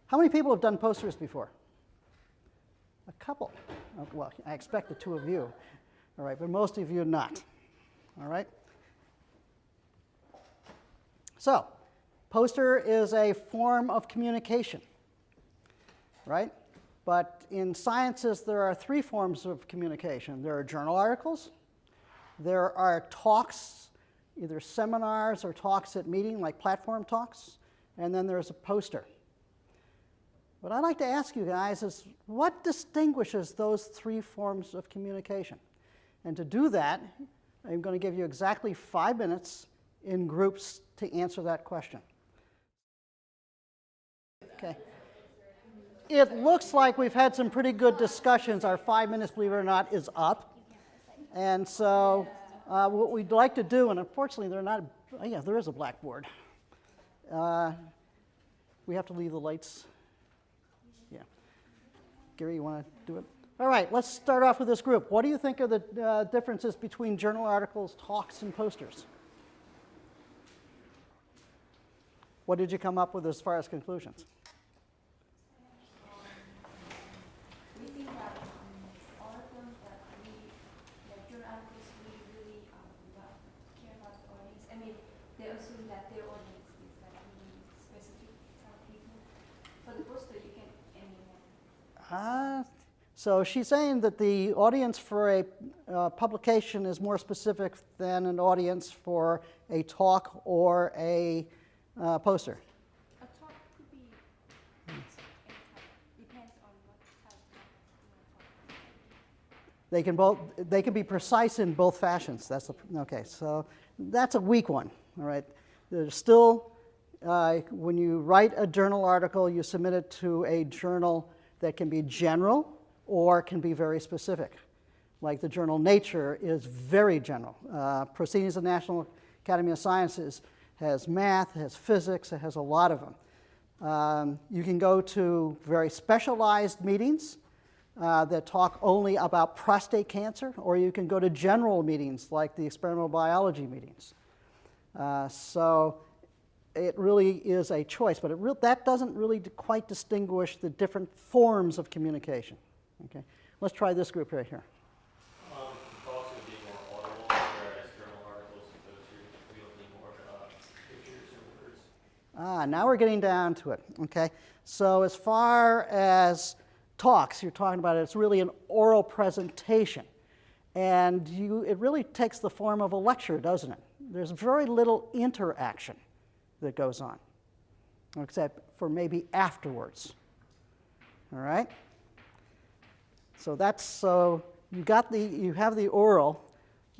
How many people have done posters before? A couple. Oh, well, I expect the two of you. All right, but most of you not. All right? So, poster is a form of communication, right? But in sciences, there are three forms of communication. There are journal articles. There are talks, either seminars or talks at meeting, like platform talks. And then there's a poster. What I'd like to ask you guys is, what distinguishes those three forms of communication? And to do that, I'm going to give you exactly 5 minutes in groups to answer that question. Okay. It looks like we've had some pretty good discussions. Our 5 minutes, believe it or not, is up. And so what we'd like to do, and unfortunately they're not, oh yeah, there is a blackboard. We have to leave the lights. Yeah. Gary, you want to do it? All right, let's start off with this group. What do you think are the differences between journal articles, talks, and posters? What did you come up with as far as conclusions? We think that all of them that we, like journal articles, we really not care about the audience. I mean, they assume that their audience is like really specific type of people. For the poster, you can anywhere. So she's saying that the audience for a publication is more specific than an audience for a talk or a poster. A talk could be any type. Depends on what type of talk. They can be precise in both fashions. Okay, so that's a weak one. All right. There's still, when you write a journal article, you submit it to a journal that can be general or can be very specific. Like the journal Nature is very general. Proceedings of the National Academy of Sciences has math, has physics, it has a lot of them. You can go to very specialized meetings that talk only about prostate cancer, or you can go to general meetings like the experimental biology meetings. So it really is a choice, but that doesn't really quite distinguish the different forms of communication. Okay, let's try this group right here. Talks would be more audible, whereas journal articles and posters will be more pictures or words. Now we're getting down to it. Okay, so as far as talks, you're talking about it's really an oral presentation, and it really takes the form of a lecture, doesn't it? There's very little interaction that goes on, except for maybe afterwards. All right. So you have the oral.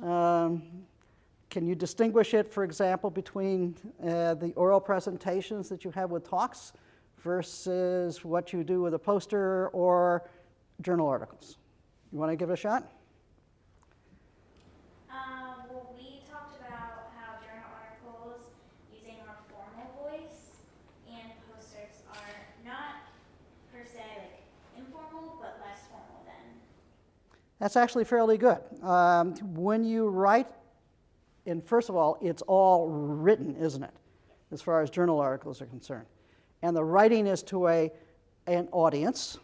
Can you distinguish it, for example, between the oral presentations that you have with talks versus what you do with a poster or journal articles? You want to give it a shot? Well, we talked about how journal articles using our formal voice and posters are not per se like informal, but less formal than. That's actually fairly good. When you write, and first of all, it's all written, isn't it, as far as journal articles are concerned. And the writing is to an audience,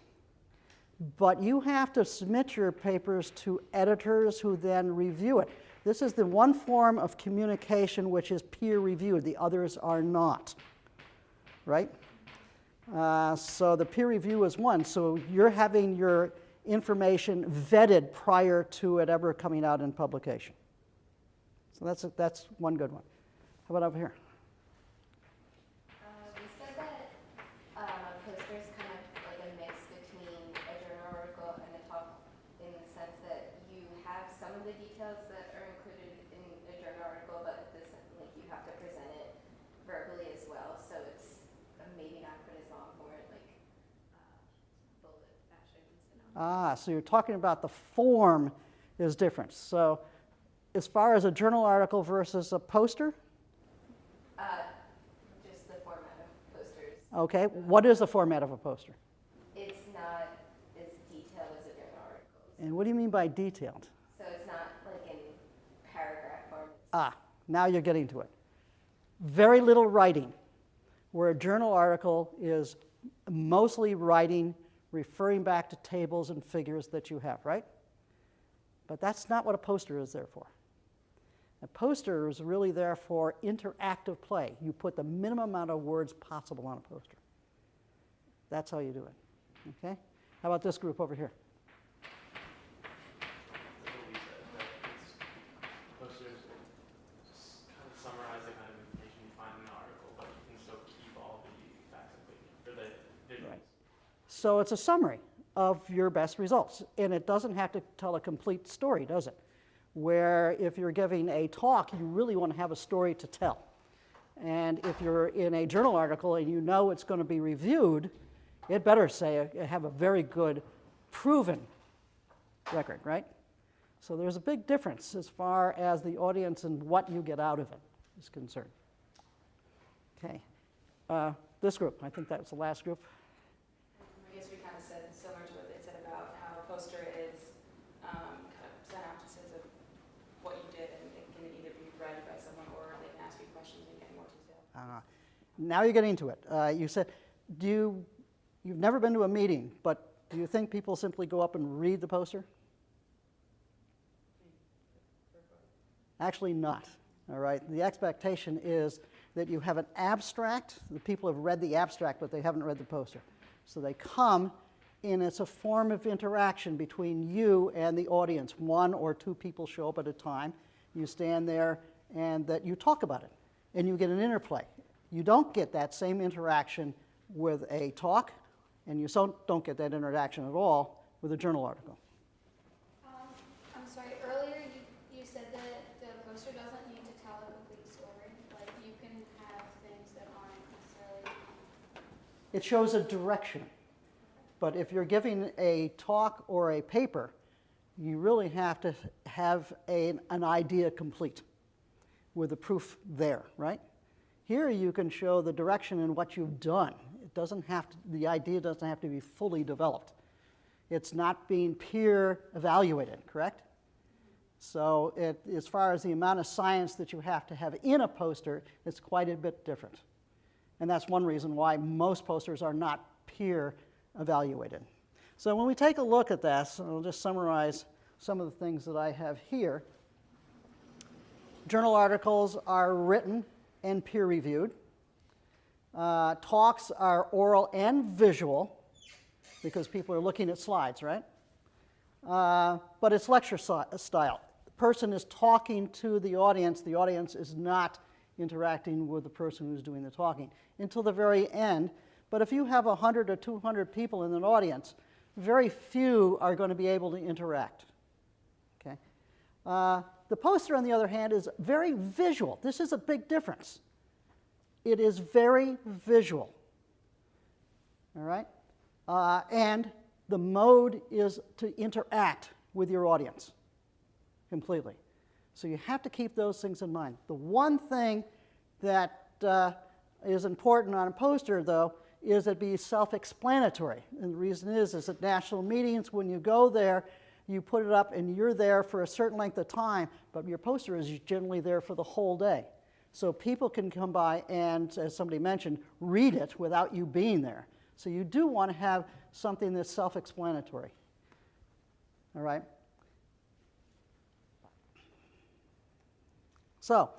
but you have to submit your papers to editors who then review it. This is the one form of communication which is peer-reviewed. The others are not, right? So the peer review is one. So you're having your information vetted prior to it ever coming out in publication. So that's one good one. How about over here? We said that poster is kind of like a mix between a journal article and a talk, in the sense that you have some of the details that are included in a journal article, but like you have to present it verbally as well. So it's maybe not quite as long for it, like bullet fashion. So you're talking about the form is different. So as far as a journal article versus a poster? Just the format of posters. Okay, what is the format of a poster? It's not as detailed as a journal article. And what do you mean by detailed? So it's not like in paragraph form. Now you're getting to it. Very little writing, where a journal article is mostly writing, referring back to tables and figures that you have, right? But that's not what a poster is there for. A poster is really there for interactive play. You put the minimum amount of words possible on a poster. That's how you do it, okay? How about this group over here? Posters just kind of summarize the kind of information you find in the article, but you can still keep all the facts and figures, or the visuals. Right. So it's a summary of your best results, and it doesn't have to tell a complete story, does it? Where if you're giving a talk, you really want to have a story to tell. And if you're in a journal article and you know it's going to be reviewed, it better say have a very good proven record, right? So there's a big difference as far as the audience and what you get out of it is concerned. Okay, this group, I think that was the last group. I guess we kind of said similar to what they said about how a poster is kind of synopsis of what you did, and it can either be read by someone or they can ask you questions and get more detail. Now you're getting to it. You said, you've never been to a meeting, but do you think people simply go up and read the poster? Actually not, all right? The expectation is that you have an abstract. The people have read the abstract, but they haven't read the poster. So they come, and it's a form of interaction between you and the audience. One or two people show up at a time. You stand there, and that you talk about it, and you get an interplay. You don't get that same interaction with a talk, and you don't get that interaction at all with a journal article. I'm sorry, earlier you said that the poster doesn't need to tell a complete story. Like, you can have things that aren't necessarily... It shows a direction. But if you're giving a talk or a paper, you really have to have an idea complete with the proof there, right? Here you can show the direction in what you've done. It doesn't have to, the idea doesn't have to be fully developed. It's not being peer evaluated, correct? So as far as the amount of science that you have to have in a poster, it's quite a bit different. And that's one reason why most posters are not peer evaluated. So when we take a look at this, I'll just summarize some of the things that I have here. Journal articles are written and peer-reviewed. Talks are oral and visual because people are looking at slides, right? But it's lecture style. The person is talking to the audience. The audience is not interacting with the person who's doing the talking until the very end. But if you have 100 or 200 people in an audience, very few are going to be able to interact. Okay? The poster, on the other hand, is very visual. This is a big difference. It is very visual. All right? And the mode is to interact with your audience completely. So you have to keep those things in mind. The one thing that is important on a poster, though, is it be self-explanatory. And the reason is at national meetings, when you go there, you put it up and you're there for a certain length of time, but your poster is generally there for the whole day. So people can come by and, as somebody mentioned, read it without you being there. So you do want to have something that's self-explanatory. All right? So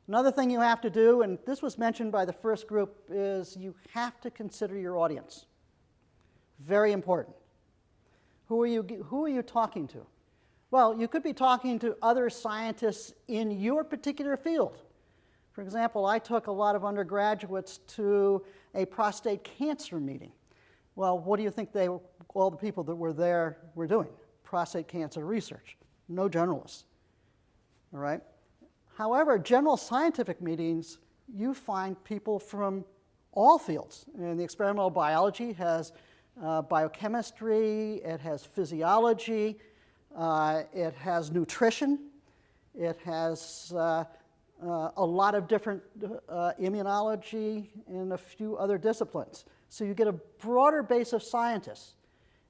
another thing you have to do, and this was mentioned by the first group, is you have to consider your audience. Very important. Who are you talking to? Well, you could be talking to other scientists in your particular field. For example, I took a lot of undergraduates to a prostate cancer meeting. Well, what do you think all the people that were there were doing? Prostate cancer research. No journalists. All right? However, general scientific meetings, you find people from all fields. And the experimental biology has biochemistry, it has physiology, it has nutrition, it has a lot of different immunology and a few other disciplines. So you get a broader base of scientists.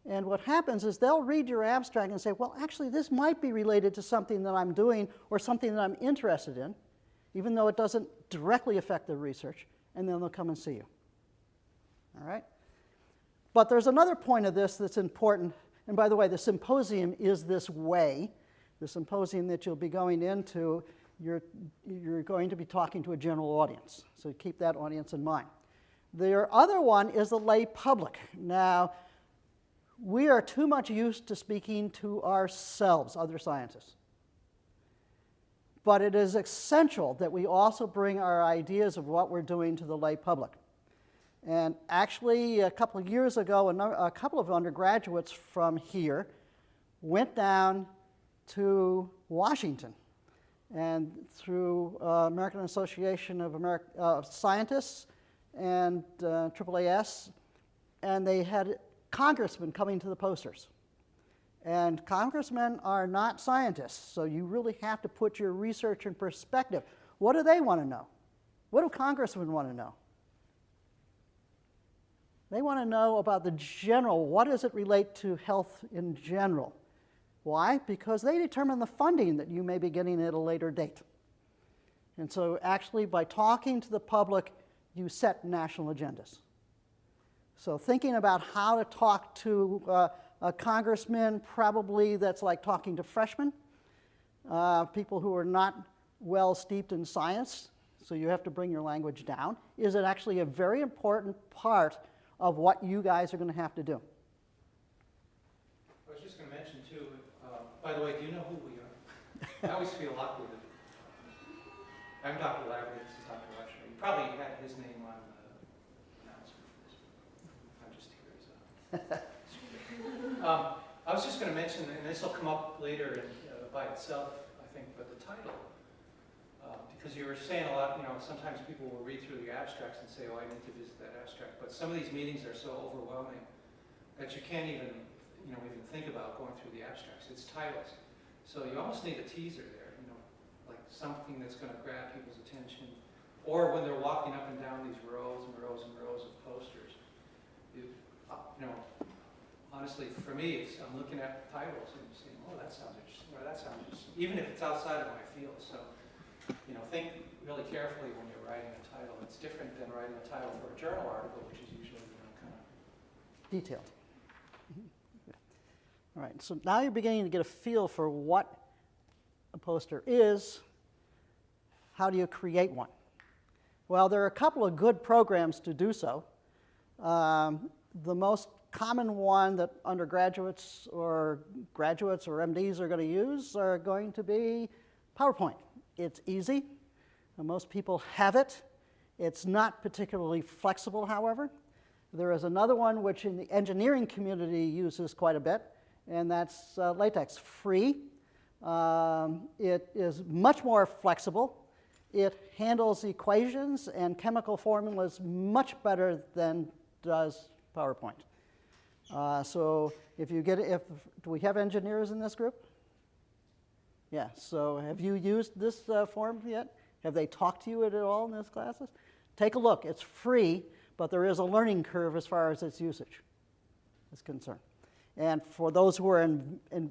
And what happens is they'll read your abstract and say, well, actually, this might be related to something that I'm doing or something that I'm interested in, even though it doesn't directly affect the research, and then they'll come and see you. All right? But there's another point of this that's important. And by the way, the symposium is this way. The symposium that you'll be going into, you're going to be talking to a general audience. So keep that audience in mind. The other one is the lay public. Now, we are too much used to speaking to ourselves, other scientists. But it is essential that we also bring our ideas of what we're doing to the lay public. And actually, a couple of years ago, a couple of undergraduates from here went down to Washington and through American Association of Scientists and AAAS, and they had congressmen coming to the posters. And congressmen are not scientists, so you really have to put your research in perspective. What do they want to know? What do congressmen want to know? They want to know about the general, what does it relate to health in general? Why? Because they determine the funding that you may be getting at a later date. And so actually by talking to the public, you set national agendas. So thinking about how to talk to a congressman, probably that's like talking to freshmen, people who are not well steeped in science, so you have to bring your language down, is it actually a very important part of what you guys are going to have to do. I was just going to mention too, by the way, do you know who we are? I always feel awkward. I'm Dr. Lavery, this is Dr. Usher. You probably had his name on the announcement for this. I'm just curious. I was just going to mention, and this will come up later by itself, I think, but the title. Because you were saying a lot, sometimes people will read through the abstracts and say, oh, I need to visit that abstract. But some of these meetings are so overwhelming that you can't even think about going through the abstracts. It's titles. So you almost need a teaser there, like something that's going to grab people's attention. Or when they're walking up and down these rows and rows and rows of posters. Honestly, for me, I'm looking at titles and saying, oh, that sounds interesting, or that sounds interesting, even if it's outside of my field. So, think really carefully when you're writing a title. It's different than writing a title for a journal article, which is usually kind of detailed. All right, so now you're beginning to get a feel for what a poster is. How do you create one? Well, there are a couple of good programs to do so. The most common one that undergraduates or graduates or MDs are going to use are going to be PowerPoint. It's easy. Most people have it. It's not particularly flexible, however. There is another one which in the engineering community uses quite a bit, and that's LaTeX, free. It is much more flexible. It handles equations and chemical formulas much better than does PowerPoint. So do we have engineers in this group? Yeah, so have you used this form yet? Have they talked to you at all in these classes? Take a look. It's free, but there is a learning curve as far as its usage is concerned. And for those who are in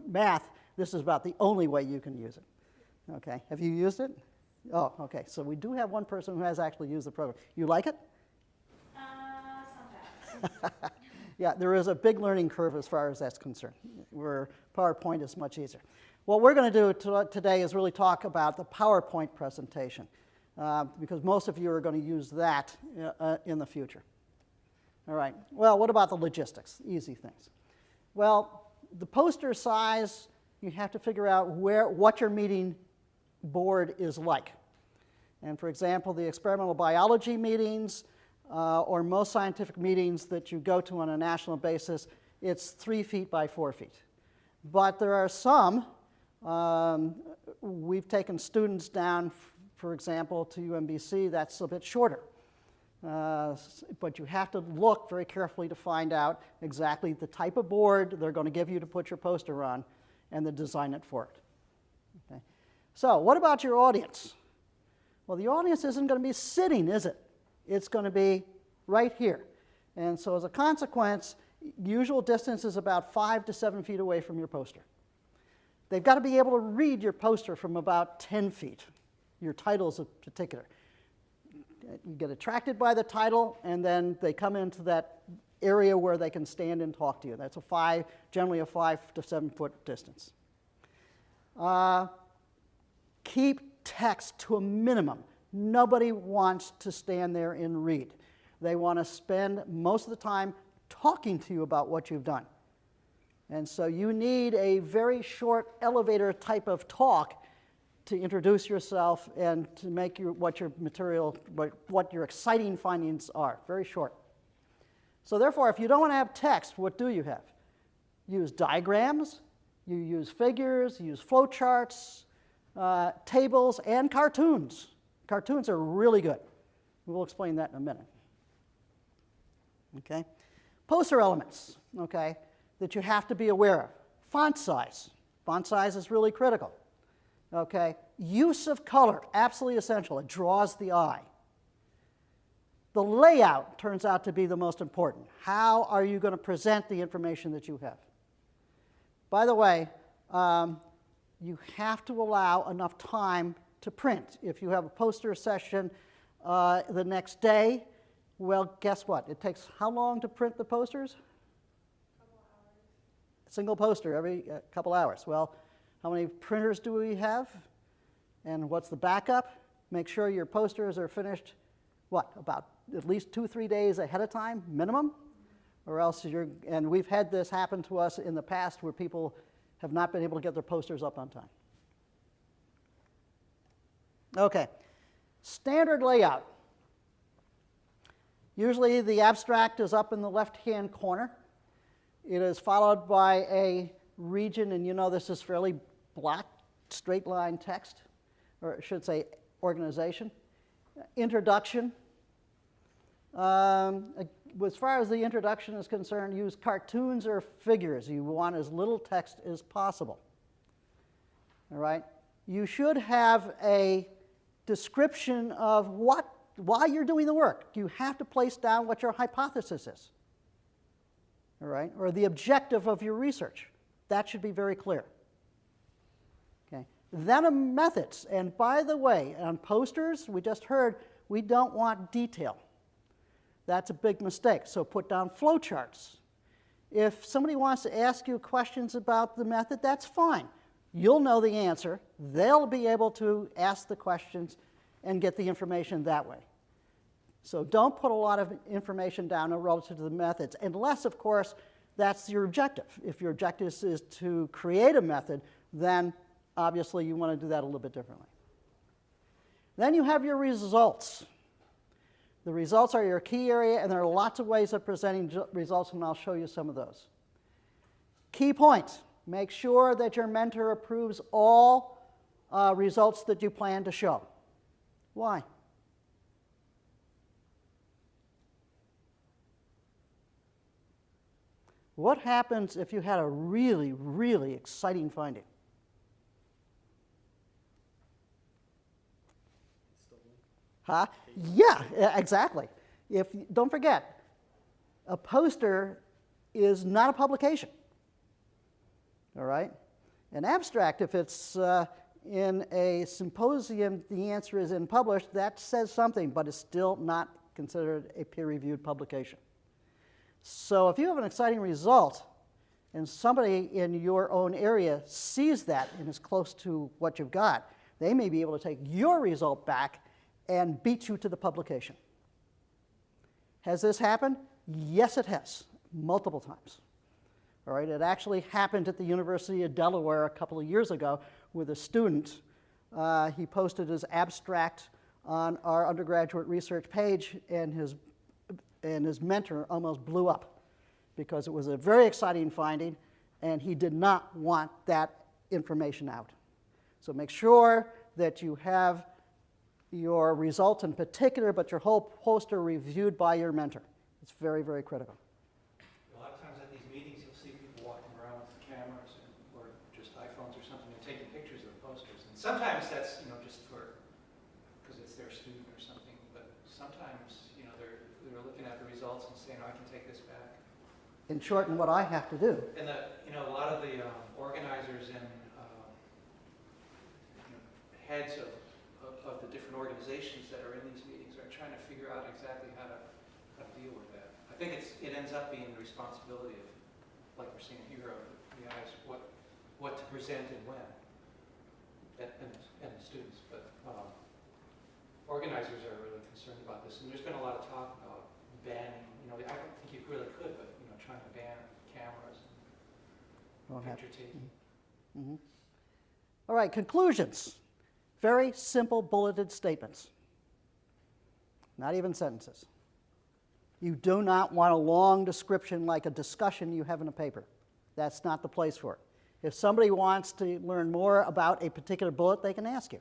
math, this is about the only way you can use it. Okay, have you used it? Oh, okay, so we do have one person who has actually used the program. You like it? Sometimes. Yeah, there is a big learning curve as far as that's concerned, where PowerPoint is much easier. What we're going to do today is really talk about the PowerPoint presentation, because most of you are going to use that in the future. All right, well, what about the logistics, easy things? Well, the poster size, you have to figure out what your meeting board is like. And for example, the experimental biology meetings, or most scientific meetings that you go to on a national basis, it's 3 feet by 4 feet. But there are some, we've taken students down, for example, to UMBC, that's a bit shorter. But you have to look very carefully to find out exactly the type of board they're going to give you to put your poster on and then design it for it. Okay. So what about your audience? Well, the audience isn't going to be sitting, is it? It's going to be right here. And so as a consequence, usual distance is about 5 to 7 feet away from your poster. They've got to be able to read your poster from about 10 feet, your titles in particular. You get attracted by the title, and then they come into that area where they can stand and talk to you. That's generally a 5 to 7 foot distance. Keep text to a minimum. Nobody wants to stand there and read. They want to spend most of the time talking to you about what you've done. And so you need a very short elevator type of talk to introduce yourself and to make what your exciting findings are. Very short. So therefore, if you don't want to have text, what do you have? Use diagrams, you use figures, you use flowcharts, tables, and cartoons. Cartoons are really good. We'll explain that in a minute. Okay? Poster elements, okay, that you have to be aware of. Font size. Font size is really critical. Okay? Use of color, absolutely essential. It draws the eye. The layout turns out to be the most important. How are you going to present the information that you have? By the way, you have to allow enough time to print. If you have a poster session the next day, well, guess what? It takes how long to print the posters? A single poster every couple hours. Well, how many printers do we have? And what's the backup? Make sure your posters are finished, what, about at least 2-3 days ahead of time, minimum? Or else and we've had this happen to us in the past where people have not been able to get their posters up on time. Okay, standard layout. Usually the abstract is up in the left-hand corner. It is followed by a region, and you know this is fairly black, straight line text, or I should say organization. Introduction. As far as the introduction is concerned, use cartoons or figures. You want as little text as possible. All right? You should have a description of why you're doing the work. You have to place down what your hypothesis is. All right? Or the objective of your research. That should be very clear. Okay? Then methods. And by the way, on posters, we just heard, we don't want detail. That's a big mistake. So put down flowcharts. If somebody wants to ask you questions about the method, that's fine. You'll know the answer. They'll be able to ask the questions and get the information that way. So don't put a lot of information down relative to the methods, unless, of course, that's your objective. If your objective is to create a method, then obviously you want to do that a little bit differently. Then you have your results. The results are your key area, and there are lots of ways of presenting results, and I'll show you some of those. Key points. Make sure that your mentor approves all results that you plan to show. Why? What happens if you had a really, really exciting finding? Huh? Yeah, exactly. Don't forget, a poster is not a publication. All right? An abstract, if it's in a symposium, the answer is unpublished. That says something, but it's still not considered a peer-reviewed publication. So if you have an exciting result and somebody in your own area sees that and is close to what you've got, they may be able to take your result back and beat you to the publication. Has this happened? Yes, it has, multiple times. All right, it actually happened at the University of Delaware a couple of years ago with a student. He posted his abstract on our undergraduate research page, and his mentor almost blew up because it was a very exciting finding, and he did not want that information out. So make sure that you have your results in particular, but your whole poster reviewed by your mentor. It's very, very critical. A lot of times at these meetings, you'll see people walking around with cameras or just iPhones or something and taking pictures of the posters. And sometimes that's, just because it's their student or something. But sometimes, they're looking at the results and saying, "I can take this back." In short, and what I have to do. And a lot of the organizers and heads of the different organizations that are in these meetings are trying to figure out exactly how to deal with that. I think it ends up being the responsibility of, like we're seeing here, of the guys, what to present and when, and the students. But organizers are really concerned about this, and there's been a lot of talk about banning. I don't think you really could, but trying to ban cameras and picture taking. Mm-hmm. All right, conclusions. Very simple bulleted statements. Not even sentences. You do not want a long description like a discussion you have in a paper. That's not the place for it. If somebody wants to learn more about a particular bullet, they can ask you.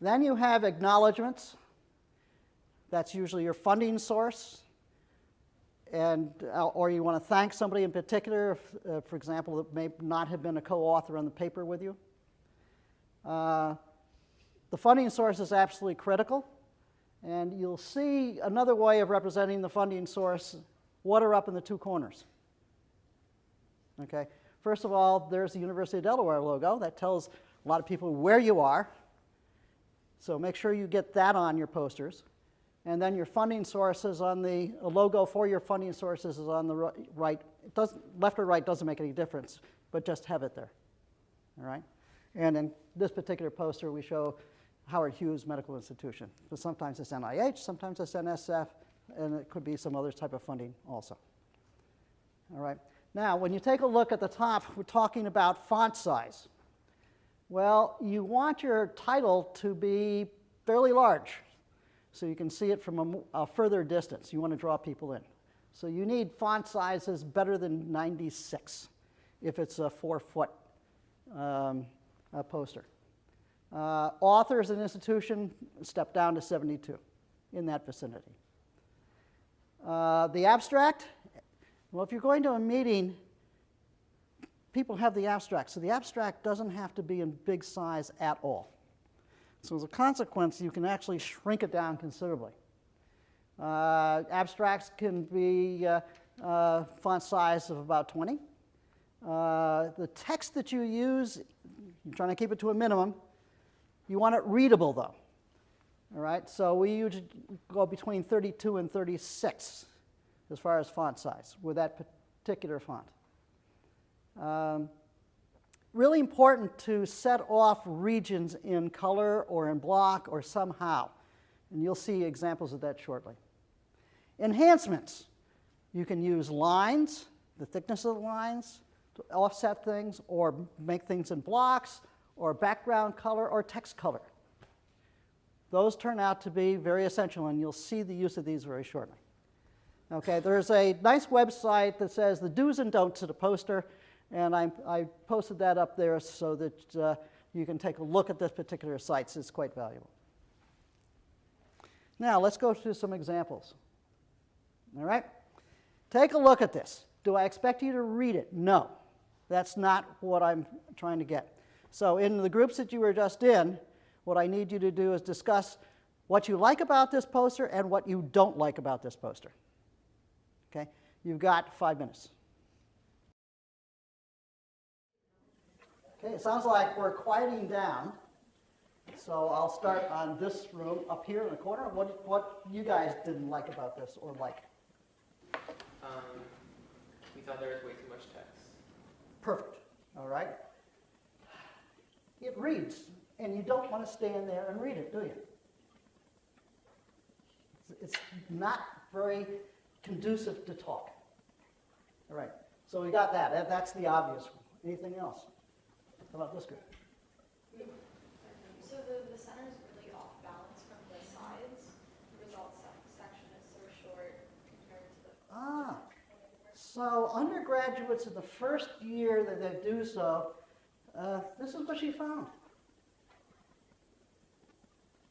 Then you have acknowledgments. That's usually your funding source. And, or you want to thank somebody in particular, for example, that may not have been a co-author on the paper with you. The funding source is absolutely critical. And you'll see another way of representing the funding source, water up in the two corners. Okay. First of all, there's the University of Delaware logo. That tells a lot of people where you are. So make sure you get that on your posters. And then your funding sources on the logo for your funding sources is on the right. Left or right doesn't make any difference, but just have it there. All right? And in this particular poster, we show Howard Hughes Medical Institution. But sometimes it's NIH, sometimes it's NSF, and it could be some other type of funding also. All right. Now, when you take a look at the top, we're talking about font size. Well, you want your title to be fairly large, so you can see it from a further distance. You want to draw people in. So you need font sizes better than 96 if it's a 4-foot poster. Authors and institution step down to 72, in that vicinity. The abstract, well, if you're going to a meeting, people have the abstract. So the abstract doesn't have to be in big size at all. So as a consequence, you can actually shrink it down considerably. Abstracts can be font size of about 20. The text that you use, you're trying to keep it to a minimum. You want it readable, though. All right, so we usually go between 32 and 36 as far as font size with that particular font. Really important to set off regions in color or in block or somehow. And you'll see examples of that shortly. Enhancements. You can use lines, the thickness of the lines, to offset things or make things in blocks or background color or text color. Those turn out to be very essential, and you'll see the use of these very shortly. Okay, there's a nice website that says the do's and don'ts of the poster. And I posted that up there so that you can take a look at this particular site. It's quite valuable. Now, let's go through some examples. All right? Take a look at this. Do I expect you to read it? No. That's not what I'm trying to get. So in the groups that you were just in, what I need you to do is discuss what you like about this poster and what you don't like about this poster. Okay? You've got 5 minutes. Okay, it sounds like we're quieting down. So I'll start on this room up here in the corner. What you guys didn't like about this or like? We thought there was way too much text. Perfect. All right. It reads, and you don't want to stand there and read it, do you? It's not very conducive to talk. All right. So we got that. That's the obvious one. Anything else? How about this group? So the center is really off balance from the sides. The results section is so short compared to the... So undergraduates in the first year that they do so, this is what she found.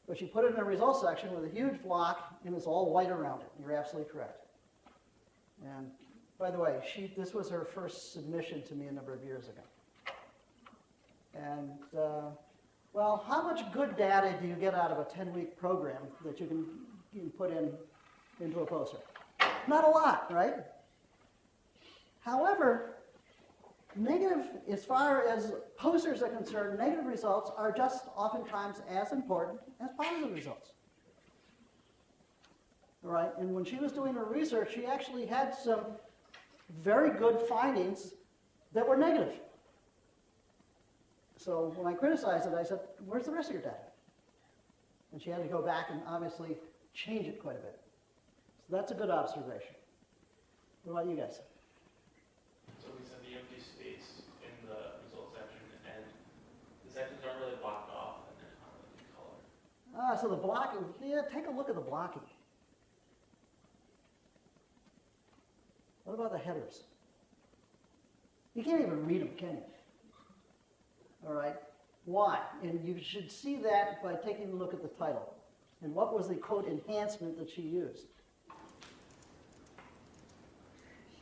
But she put it in the results section with a huge block, and it's all white around it. You're absolutely correct. And by the way, this was her first submission to me a number of years ago. And, well, how much good data do you get out of a 10-week program that you can put into a poster? Not a lot, right? However, negative, as far as posters are concerned, negative results are just oftentimes as important as positive results. All right, and when she was doing her research, she actually had some very good findings that were negative. So when I criticized it, I said, where's the rest of your data? And she had to go back and obviously change it quite a bit. So that's a good observation. What about you guys? So we said the empty space in the result section, and the sections aren't really blocked off, and there's not really color. So the blocking, yeah, take a look at the blocking. What about the headers? You can't even read them, can you? All right, why? And you should see that by taking a look at the title. And what was the quote enhancement that she used?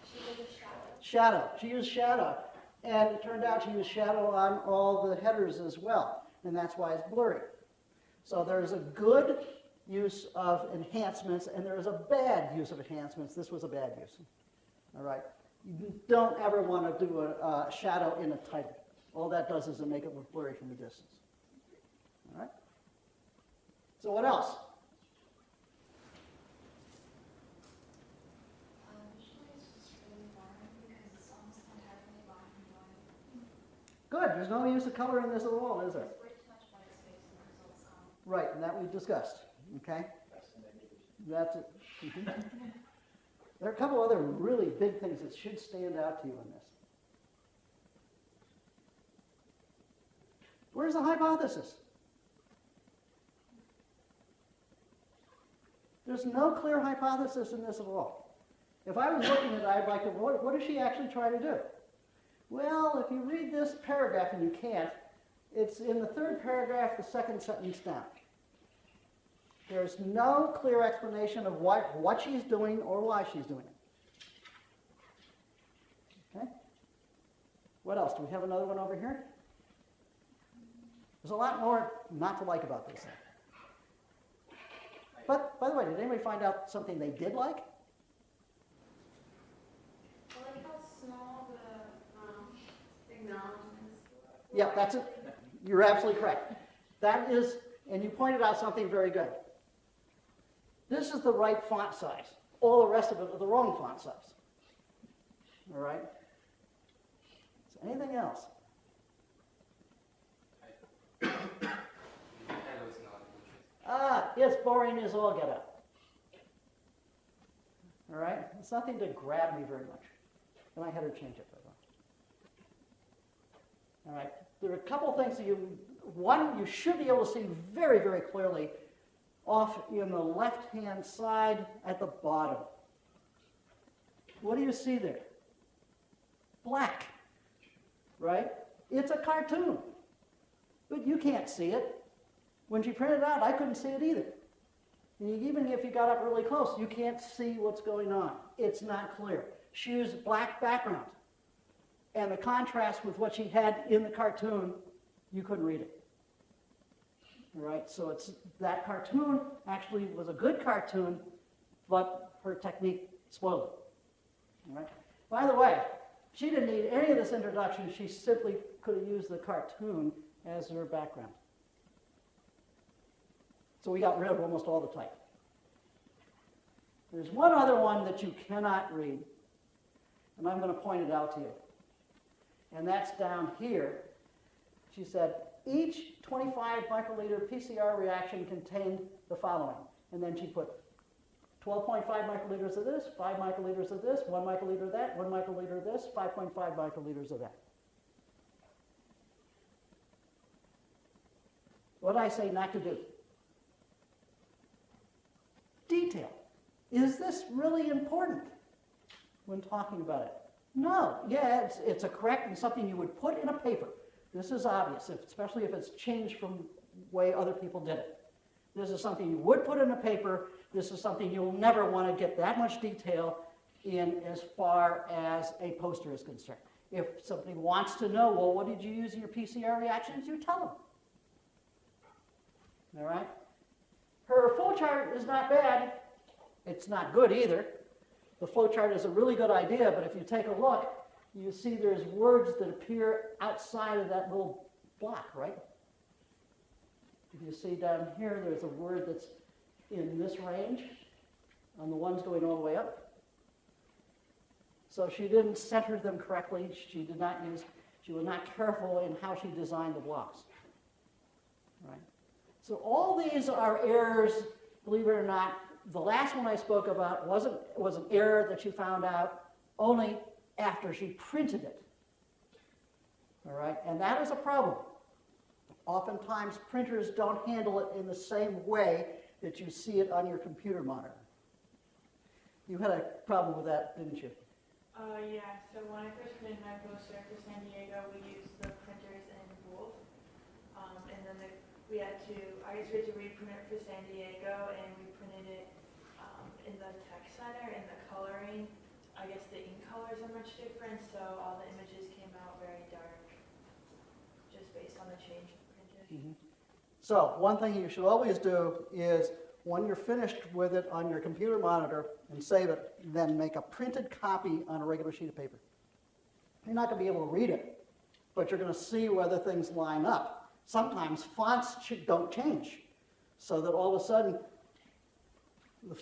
She did a shadow. Shadow. She used shadow. And it turned out she used shadow on all the headers as well. And that's why it's blurry. So there's a good use of enhancements and there is a bad use of enhancements. This was a bad use. All right. You don't ever want to do a shadow in a title. All that does is to make it look blurry from a distance. All right. So what else? Usually it's just really boring because it's almost entirely black and white. Good. There's no use of color in this at all, is there? There's way too much white space in the results column. Right, and that we discussed. Okay. That's it. There are a couple other really big things that should stand out to you in this. Where's the hypothesis? There's no clear hypothesis in this at all. If I was looking at it, I'd like to, what does she actually try to do? Well, if you read this paragraph, and you can't, it's in the third paragraph, the second sentence down. There's no clear explanation of what she's doing or why she's doing it. Okay? What else? Do we have another one over here? There's a lot more not to like about this thing. But, by the way, did anybody find out something they did like? I like how small the acknowledgements. Yeah, that's it. You're absolutely correct. That is, and you pointed out something very good. This is the right font size. All the rest of it are the wrong font size. All right? So anything else? It's boring as all get out. All right? It's nothing to grab me very much. And I had her change it. All right? There are a couple things that you should be able to see very, very clearly off in the left-hand side at the bottom. What do you see there? Black, right? It's a cartoon, but you can't see it. When she printed it out, I couldn't see it either. And even if you got up really close, you can't see what's going on. It's not clear. She used black background. And the contrast with what she had in the cartoon, you couldn't read it. All right, so it's that cartoon actually was a good cartoon, but her technique spoiled it. All right. By the way, she didn't need any of this introduction. She simply could have used the cartoon as her background. So we got rid of almost all the type. There's one other one that you cannot read, and I'm going to point it out to you. And that's down here. She said, each 25 microliter PCR reaction contained the following. And then she put 12.5 microliters of this, 5 microliters of this, 1 microliter of that, 1 microliter of this, 5.5 microliters of that. What did I say not to do? Detail. Is this really important when talking about it? No. Yeah, it's a correct and something you would put in a paper. This is obvious, especially if it's changed from the way other people did it. This is something you would put in a paper. This is something you'll never want to get that much detail in as far as a poster is concerned. If somebody wants to know, well, what did you use in your PCR reactions? You tell them. All right? Her flowchart is not bad. It's not good either. The flowchart is a really good idea, but if you take a look, you see there's words that appear outside of that little block, right? If you see down here, there's a word that's in this range. on the ones going all the way up. So she didn't center them correctly. She was not careful in how she designed the blocks. Right? So all these are errors, believe it or not. The last one I spoke about was an error that she found out only after she printed it. All right, and that is a problem. Oftentimes printers don't handle it in the same way that you see it on your computer monitor. You had a problem with that, didn't you? Yeah, so when I first printed my poster for San Diego, we used the printers in Wolf. And then we had to reprint it for San Diego, and we printed it in the tech center, and the coloring, I guess the ink colors are much different, so all the images came out very dark, just based on the change in printers. Mm-hmm. So one thing you should always do is when you're finished with it on your computer monitor and save it, then make a printed copy on a regular sheet of paper. You're not going to be able to read it, but you're going to see whether things line up. Sometimes fonts don't change, so that all of a sudden,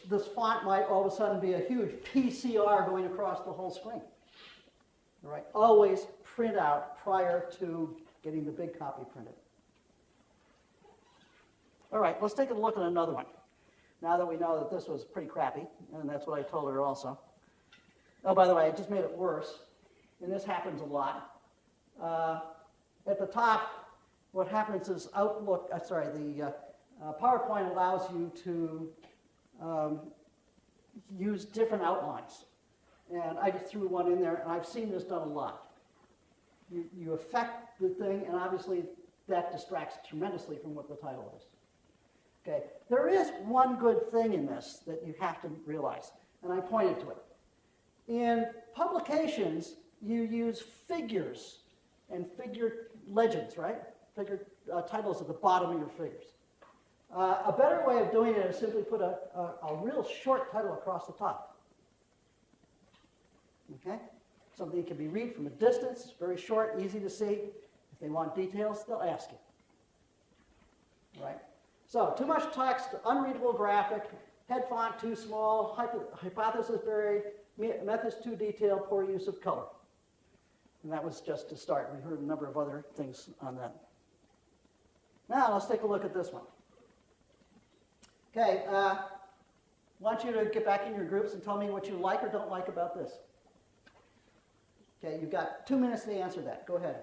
this font might all of a sudden be a huge PCR going across the whole screen. All right, always print out prior to getting the big copy printed. All right, let's take a look at another one. Now that we know that this was pretty crappy, and that's what I told her also. Oh, by the way, I just made it worse, and this happens a lot. At the top, what happens is the PowerPoint allows you to use different outlines. And I just threw one in there, and I've seen this done a lot. You affect the thing, and obviously that distracts tremendously from what the title is. Okay, there is one good thing in this that you have to realize, and I pointed to it. In publications, you use figures and figure legends, right? Figure titles at the bottom of your figures. A better way of doing it is simply put a real short title across the top. Okay? Something that can be read from a distance, very short, easy to see. If they want details, they'll ask you. Right? So, too much text, unreadable graphic, head font too small, hypothesis buried, methods too detailed, poor use of color. And that was just to start. We heard a number of other things on that. Now, let's take a look at this one. Okay, I want you to get back in your groups and tell me what you like or don't like about this. Okay, you've got 2 minutes to answer that. Go ahead.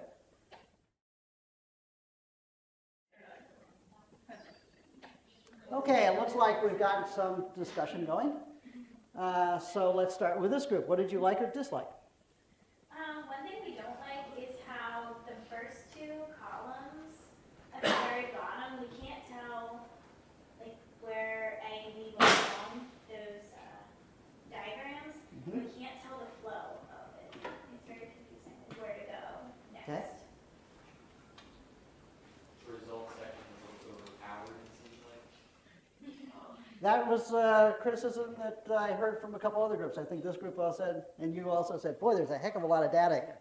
Okay, it looks like we've gotten some discussion going. So let's start with this group. What did you like or dislike? One thing we don't like is how the first two columns at the very bottom, we can't tell like where A and B belong, those diagrams. Mm-hmm. We can't tell the flow of it. It's very confusing where to go next. Okay. Results section is a little overpowered, it seems like. That was criticism that I heard from a couple other groups. I think this group all said, and you also said, boy, there's a heck of a lot of data here.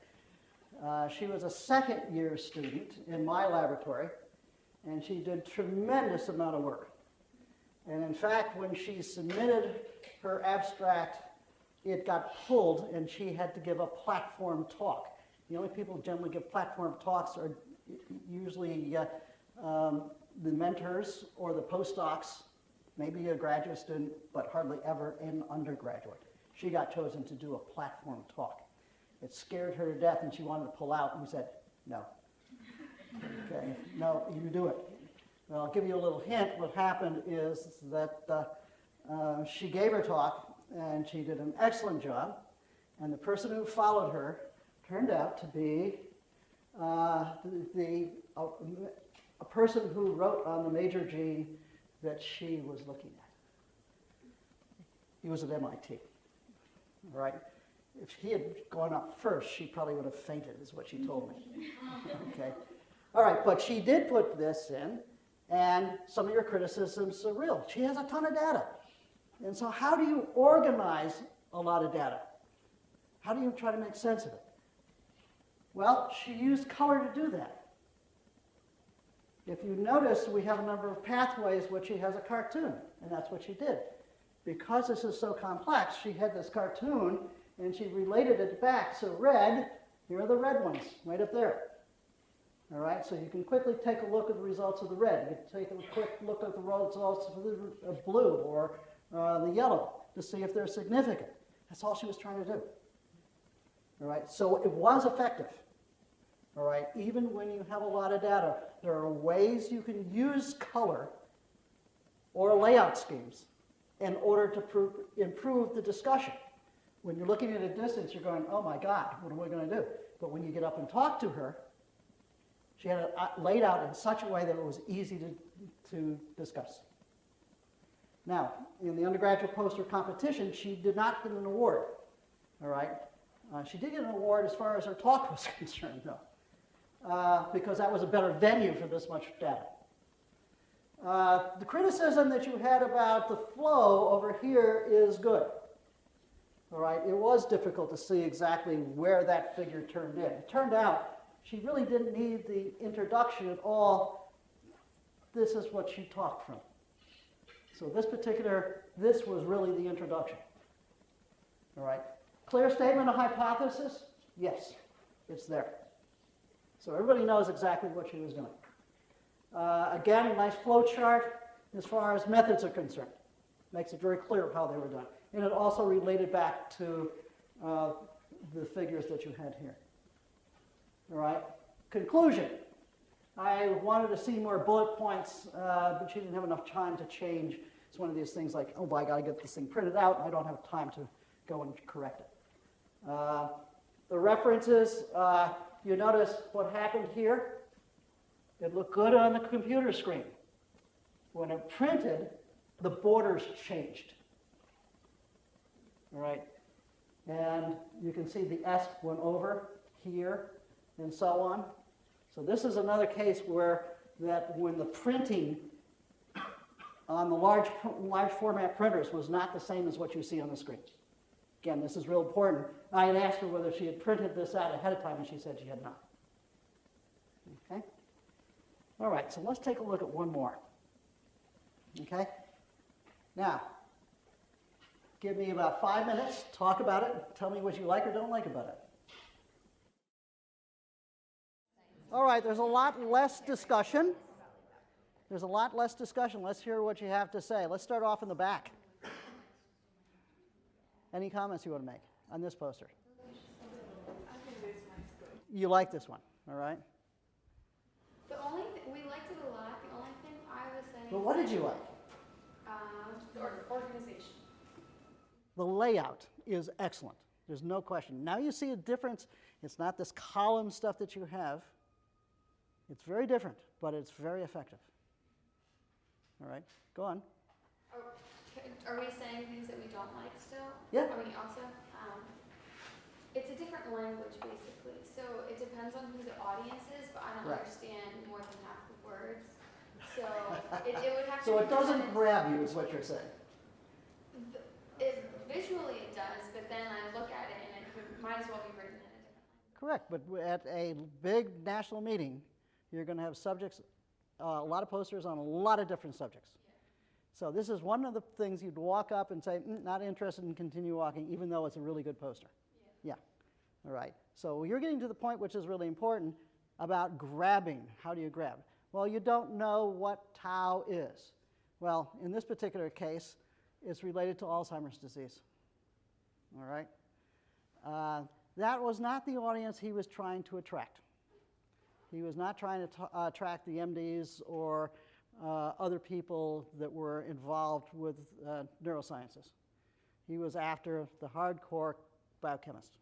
She was a second-year student in my laboratory, and she did tremendous amount of work. And in fact, when she submitted her abstract, it got pulled, and she had to give a platform talk. The only people who generally give platform talks are usually the mentors or the postdocs, maybe a graduate student, but hardly ever an undergraduate. She got chosen to do a platform talk. It scared her to death, and she wanted to pull out, and we said, no. Okay, no, you do it. Well, I'll give you a little hint. What happened is that she gave her talk, and she did an excellent job, and the person who followed her turned out to be a person who wrote on the major gene that she was looking at. He was at MIT, right? If he had gone up first, she probably would have fainted, is what she told me. Okay. All right, but she did put this in, and some of your criticisms are real. She has a ton of data. And so how do you organize a lot of data? How do you try to make sense of it? Well, she used color to do that. If you notice, we have a number of pathways which she has a cartoon, and that's what she did. because this is so complex, she had this cartoon and she related it back. So red, here are the red ones, right up there. All right, so you can quickly take a look at the results of the red. You can take a quick look at the results of the blue or the yellow to see if they're significant. That's all she was trying to do. All right, so it was effective. All right, even when you have a lot of data, there are ways you can use color or layout schemes in order to improve the discussion. When you're looking at a distance, you're going, oh my God, what are we going to do? But when you get up and talk to her, she had it laid out in such a way that it was easy to discuss. Now, in the undergraduate poster competition, she did not get an award. All right, she did get an award as far as her talk was concerned, though, because that was a better venue for this much data. The criticism that you had about the flow over here is good. All right, it was difficult to see exactly where that figure turned in. It turned out she really didn't need the introduction at all. This is what she talked from. So this was really the introduction. All right, clear statement of hypothesis? Yes, it's there. So everybody knows exactly what she was doing. Again, a nice flow chart as far as methods are concerned. Makes it very clear how they were done. And it also related back to the figures that you had here. All right, conclusion. I wanted to see more bullet points, but she didn't have enough time to change. It's one of these things like, oh, I got to get this thing printed out, and I don't have time to go and correct it. The references, you notice what happened here? It looked good on the computer screen. When it printed, the borders changed. All right, and you can see the S went over here and so on. So this is another case where when the printing on the large format printers was not the same as what you see on the screen. Again, this is real important. I had asked her whether she had printed this out ahead of time, and she said she had not. Okay? All right, so let's take a look at one more. Okay? Now, give me about 5 minutes, talk about it, tell me what you like or don't like about it. All right, there's a lot less discussion. There's a lot less discussion. Let's hear what you have to say. Let's start off in the back. Any comments you want to make on this poster? I think this one's good. You like this one, all right? The only we liked it a lot. The only thing I was saying. But what did you like? The organization. The layout is excellent. There's no question. Now you see a difference. It's not this column stuff that you have. It's very different, but it's very effective. All right, go on. Are we saying things that we don't like still? Yeah. Are we also? It's a different language, basically. So it depends on who the audience is, but I don't Right. understand more than half the words. So it would have to. So be it doesn't presented- grab you, is what you're saying. Visually it does, but then I look at it and it might as well be written in a different language. Correct, but at a big national meeting, you're going to have subjects, a lot of posters on a lot of different subjects. Yeah. So this is one of the things you'd walk up and say, not interested, and continue walking, even though it's a really good poster. Yeah. All right. So you're getting to the point which is really important about grabbing. How do you grab? Well, you don't know what tau is. Well, in this particular case, it's related to Alzheimer's disease. All right? That was not the audience he was trying to attract. He was not trying to attract the MDs or other people that were involved with neurosciences. He was after the hardcore biochemist.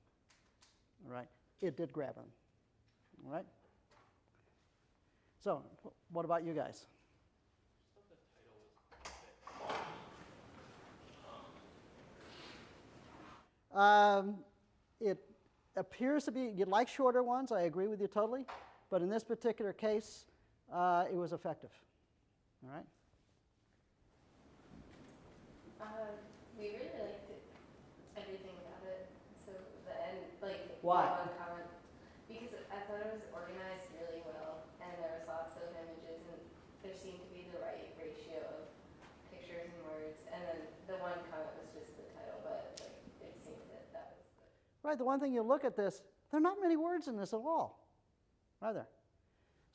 All right? It did grab him. All right? So, what about you guys? It appears to be, you like shorter ones, I agree with you totally, but in this particular case, it was effective. All right? We really liked it, everything about it. So the end, like Why? the one comment, because I thought it was organized really well, and there was lots of images, and there seemed to be the right ratio of pictures and words. And then the one Right, the one thing you look at this, there are not many words in this at all, are there?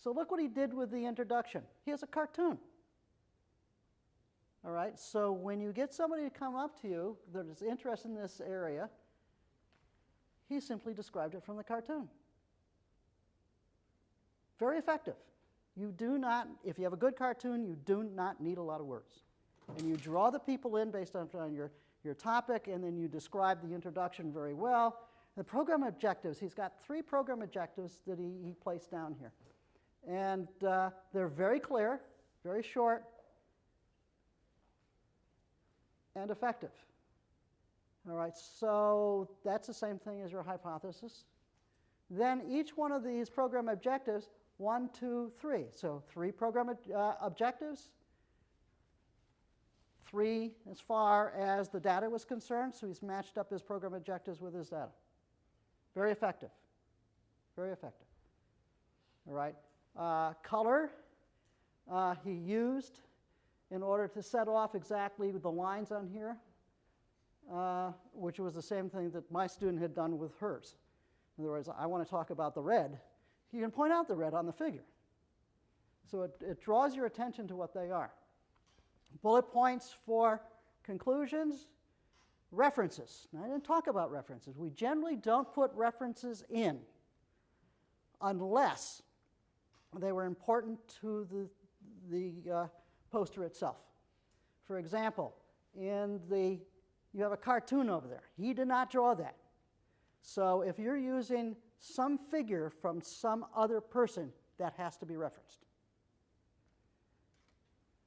So look what he did with the introduction. He has a cartoon. All right, so when you get somebody to come up to you that is interested in this area, he simply described it from the cartoon. Very effective. You do not, if you have a good cartoon, you do not need a lot of words. And you draw the people in based on your topic, and then you describe the introduction very well. The program objectives, he's got 3 program objectives that he placed down here. And they're very clear, very short, and effective. All right, so that's the same thing as your hypothesis. Then each one of these program objectives, 1, 2, 3. So 3 program objectives, 3 as far as the data was concerned, so he's matched up his program objectives with his data. Very effective, very effective. All right, color he used in order to set off exactly the lines on here, which was the same thing that my student had done with hers. In other words, I want to talk about the red. You can point out the red on the figure. So it draws your attention to what they are. Bullet points for conclusions, references. Now, I didn't talk about references. We generally don't put references in unless they were important to the poster itself. For example, you have a cartoon over there. He did not draw that. So if you're using some figure from some other person, that has to be referenced.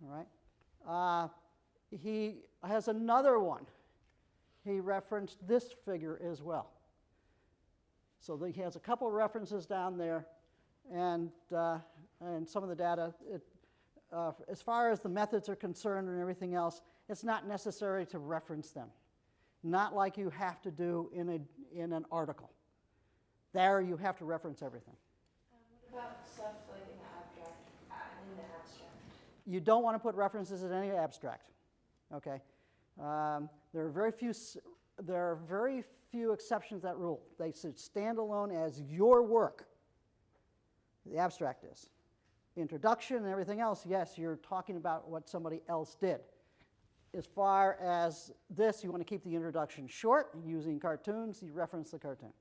All right? He has another one. He referenced this figure as well. So he has a couple of references down there, and some of the data, as far as the methods are concerned and everything else, it's not necessary to reference them. Not like you have to do in an article. There you have to reference everything. What about stuff like in the abstract? You don't want to put references in any abstract. Okay, there are very few exceptions to that rule. They should stand alone as your work. The abstract is. Introduction and everything else, yes, you're talking about what somebody else did. As far as this, you want to keep the introduction short. Using cartoons, you reference the cartoon.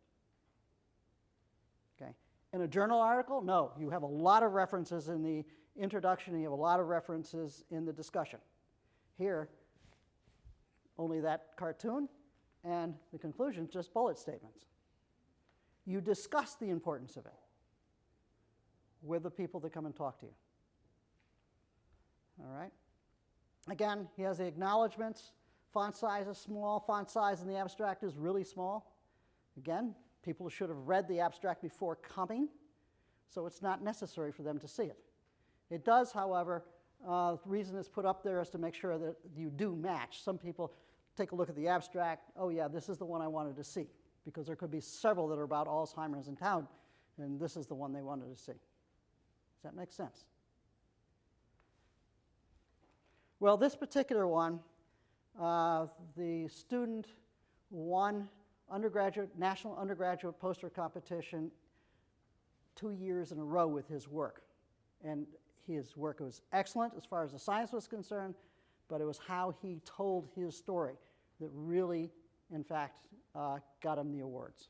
Okay. In a journal article, no, you have a lot of references in the introduction, and you have a lot of references in the discussion. Here, only that cartoon, and the conclusion, just bullet statements. You discuss the importance of it with the people that come and talk to you. All right? Again, he has the acknowledgments. Font size is small. Font size in the abstract is really small. Again, people should have read the abstract before coming, so it's not necessary for them to see it. It does, however, the reason it's put up there is to make sure that you do match. Some people take a look at the abstract, oh yeah, this is the one I wanted to see, because there could be several that are about Alzheimer's in town, and this is the one they wanted to see. Does that make sense? Well, this particular one, the student won national undergraduate poster competition 2 years in a row with his work. And his work was excellent as far as the science was concerned, but it was how he told his story that really, in fact, got him the awards.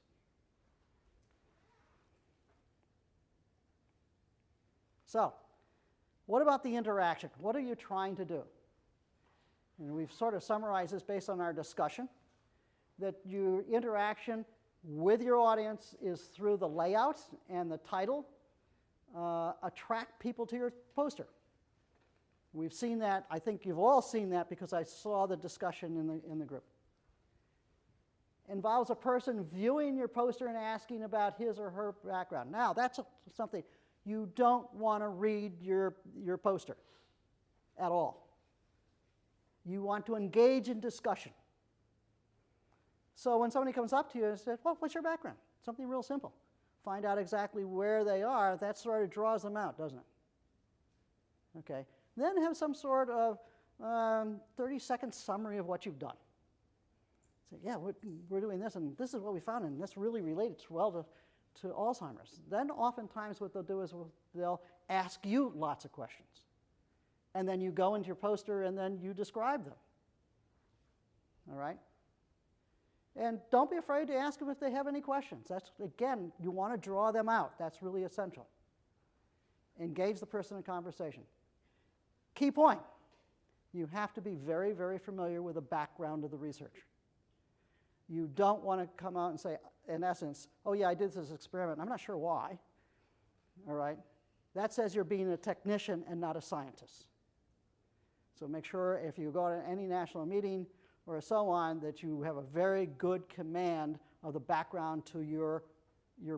So, what about the interaction? What are you trying to do? And we've sort of summarized this based on our discussion, that your interaction with your audience is through the layout and the title, attract people to your poster. We've seen that. I think you've all seen that because I saw the discussion in the group. Involves a person viewing your poster and asking about his or her background. Now, that's something you don't want to read your poster at all. You want to engage in discussion. So when somebody comes up to you and says, well, what's your background? Something real simple. Find out exactly where they are. That sort of draws them out, doesn't it? Okay. Then have some sort of 30-second summary of what you've done. Say, yeah, we're doing this, and this is what we found, and this really relates well to Alzheimer's. Then oftentimes what they'll do is they'll ask you lots of questions. And then you go into your poster and then you describe them. All right? And don't be afraid to ask them if they have any questions. That's, again, you want to draw them out. That's really essential. Engage the person in conversation. Key point, you have to be very, very familiar with the background of the research. You don't want to come out and say, in essence, oh yeah, I did this experiment. I'm not sure why. All right? That says you're being a technician and not a scientist. So make sure if you go to any national meeting or so on that you have a very good command of the background to your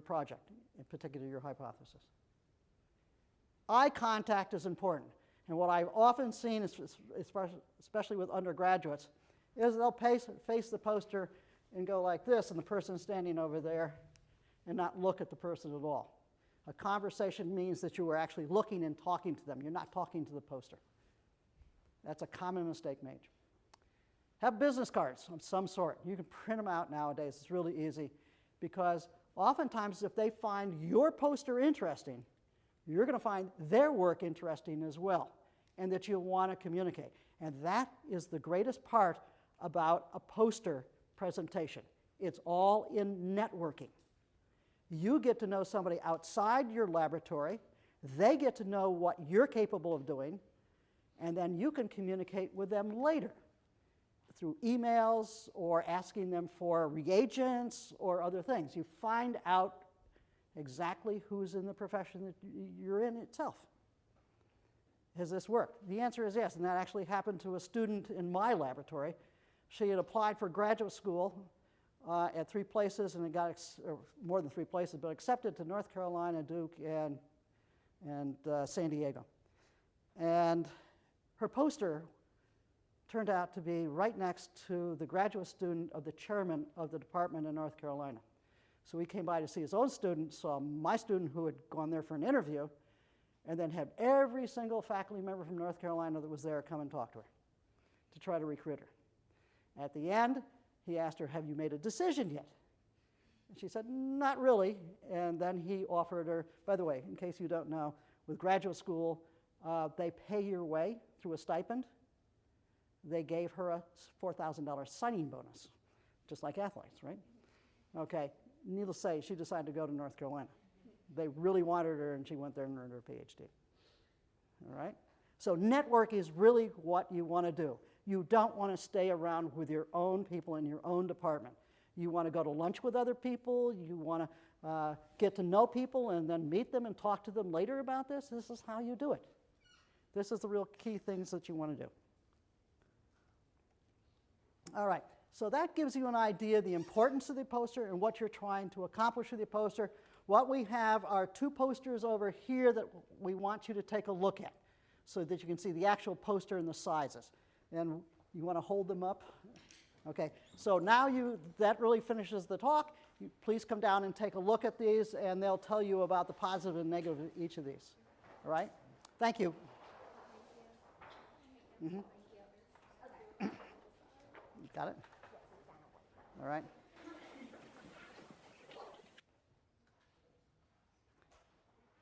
project, in particular your hypothesis. Eye contact is important. And what I've often seen, especially with undergraduates, is they'll face the poster and go like this, and the person's standing over there, and not look at the person at all. A conversation means that you are actually looking and talking to them. You're not talking to the poster. That's a common mistake made. Have business cards of some sort. You can print them out nowadays. It's really easy, because oftentimes if they find your poster interesting, you're going to find their work interesting as well, and that you'll want to communicate. And that is the greatest part about a poster presentation. It's all in networking. You get to know somebody outside your laboratory, they get to know what you're capable of doing, and then you can communicate with them later through emails or asking them for reagents or other things. You find out exactly who's in the profession that you're in itself. Has this worked? The answer is yes, and that actually happened to a student in my laboratory. She had applied for graduate school at 3 places, and it got more than 3 places, but accepted to North Carolina, Duke, and San Diego. And her poster turned out to be right next to the graduate student of the chairman of the department in North Carolina. So he came by to see his own student, saw my student who had gone there for an interview, and then had every single faculty member from North Carolina that was there come and talk to her to try to recruit her. At the end, he asked her, have you made a decision yet? And she said, not really. And then he offered her, by the way, in case you don't know, with graduate school, they pay your way through a stipend. They gave her a $4,000 signing bonus, just like athletes, right? Okay, needless to say, she decided to go to North Carolina. They really wanted her, and she went there and earned her PhD. All right? So network is really what you want to do. You don't want to stay around with your own people in your own department. You want to go to lunch with other people. You want to get to know people and then meet them and talk to them later about this. This is how you do it. This is the real key things that you want to do. All right, so that gives you an idea of the importance of the poster and what you're trying to accomplish with the poster. What we have are 2 posters over here that we want you to take a look at so that you can see the actual poster and the sizes. And you want to hold them up? Okay, so now that really finishes the talk. Please come down and take a look at these, and they'll tell you about the positive and negative of each of these. All right? Thank you. Mm-hmm. Got it? All right.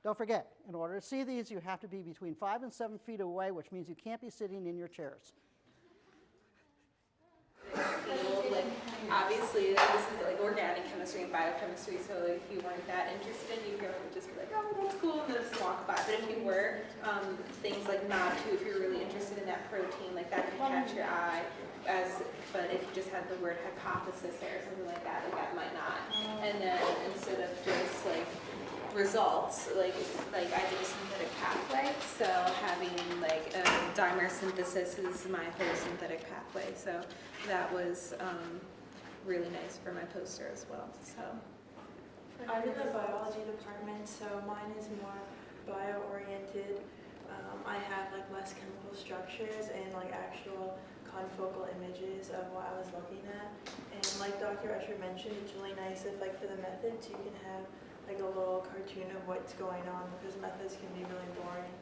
Don't forget, in order to see these, you have to be between 5 and 7 feet away, which means you can't be sitting in your chairs. Like, obviously, this is like organic chemistry and biochemistry, so if you weren't that interested, you would just be like, oh, that's cool, and then just walk by. But if you were, things like NOD2, if you're really interested in that protein, like that could catch your eye. But if you just had the word hypothesis there or something like that might not. And then instead of just like results, like I did a synthetic pathway, so having like a dimer synthesis is my whole synthetic pathway. So that was really nice for my poster as well. So I'm in the biology department, so mine is more bio-oriented. I have like less chemical structures and like actual confocal images of what I was looking at. And like Dr. Usher mentioned, it's really nice if like for the methods you can have like a little cartoon of what's going on, because methods can be really boring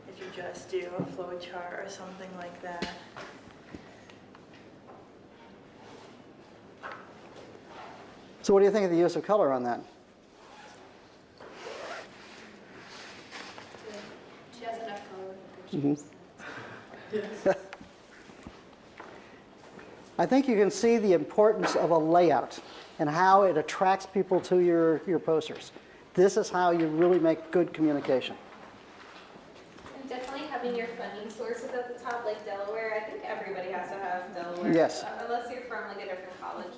if you just do a flow chart or something like that. So what do you think of the use of color on that? She has enough color in the pictures. Mhm. I think you can see the importance of a layout and how it attracts people to your posters. This is how you really make good communication. And definitely having your funding sources at the top, like Delaware. I think everybody has to have Delaware. Yes. Unless you're from like a different college.